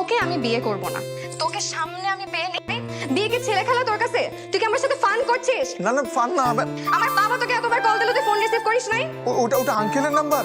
তোকে আমি বিয়ে করব না। তোকে সামনে আমি পেয়ে নেই। বিয়ে কি ছেলে খেলা তোর কাছে? তুই কি আমার সাথে ফান করছিস? না না, ফান না। আমার বাবা তোকে এতবার কল দিল, তুই ফোন রিসিভ করিস নাই? ওটা আঙ্কেলের নাম্বার।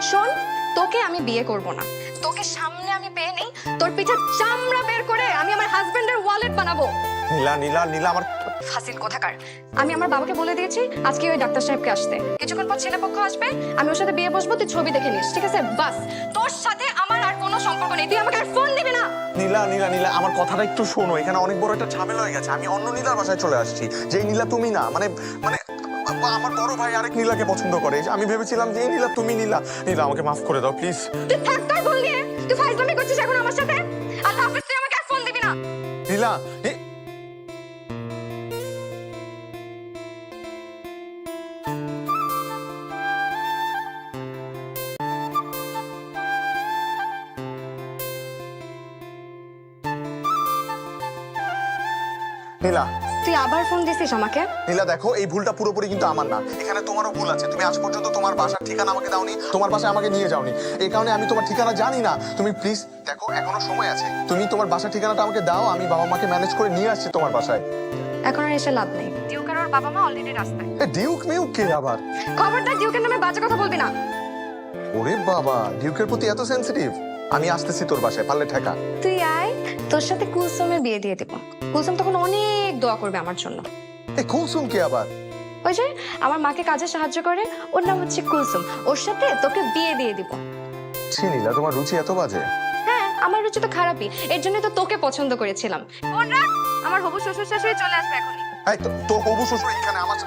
শোন, তোকে আমি বিয়ে করব না। তোকে সামনে আমি পেয়ে নেই, তোর পিঠে চামড়া বের করে আমি আমার হাজবেন্ডের ওয়ালেট বানাবো। নীলা নীলা নীলা, আমার ফাজিল কোথাকার। আমি আমার বাবাকে বলে দিয়েছি আজকে ওই ডাক্তার সাহেবকে আসতে। কিছুক্ষণ পর ছেলে পক্ষ আসবে, আমি ওর সাথে বিয়ে বসবো, তুই ছবি দেখে নিস, ঠিক আছে? বাস, তোর সাথে আমার আর কোনো সম্পর্ক নেই। তুই আমাকে আর ফোন দিবি না। নীলা নীলা নীলা, আমার কথাটা একটু শোনো। এখানে অনেক বড় একটা ঝামেলা হয়ে গেছে। আমি অন্য নীলার বাসায় চলে আসছি। যে নীলা তুমি না, মানে মানে আমার বড় ভাই আরেক নীলাকে পছন্দ করে। আমি ভেবেছিলাম যে এই নীলা তুমি। নীলা নীলা, আমাকে মাফ করে দাও প্লিজ। তুই থাক তোর ভুল নিয়ে। তুই ফাইজলামি করছিস এখন আমার সাথে। আর হাফেজ, তুই আমাকে আর ফোন দিবি না। নীলা নীলা তুই আবার ফোন দিছিস আমাকে? নীলা দেখো, এই ভুলটা পুরোপুরি কিন্তু আমার না। এখানে তোমারও ভুল আছে। তুমি আজ পর্যন্ত তোমার বাসার ঠিকানা আমাকে দাওনি, তোমার বাসায় আমাকে নিয়ে যাওনি। এই কারণে আমি তোমার ঠিকানা জানি না। তুমি প্লিজ দেখো, এখনো সময় আছে। তুমি তোমার বাসার ঠিকানাটা আমাকে দাও, আমি বাবা মাকে ম্যানেজ করে নিয়ে আসছি তোমার বাসায়। এখন আর এসে লাভ নেই। ডিউক আর ওর বাবা মা অলরেডি রাস্তায়। ডিউক মিউক কে আবার? খবরদার ডিউকের নামে বাজে কথা বলবি না। ওরে বাবা, ডিউকের প্রতি এত সেনসিটিভ? আমি আসতেছি তোর বাসায়, পারলে ঠেকা। তুই আয়, তোর সাথে কুলসুমের বিয়ে দিয়ে দেবো। কুলসুম তখন অনেক দোয়া করবে আমার জন্য। এই কুলসুম কে আবার? ওই যে আমার মাকে কাজে সাহায্য করে, ওর নাম হচ্ছে কুলসুম। ওর সাথে তোকে বিয়ে দিয়ে দিব। ছি নীলা, তোমার রুচি এত বাজে? হ্যাঁ, আমার রুচি তো খারাপই, এর জন্য তো তোকে পছন্দ করেছিলাম। ফোন রাখ, আমার হবু শ্বশুর শাশুড়ি চলে আসবে এখনই। এই তো হবু শ্বশুর এখানে আমার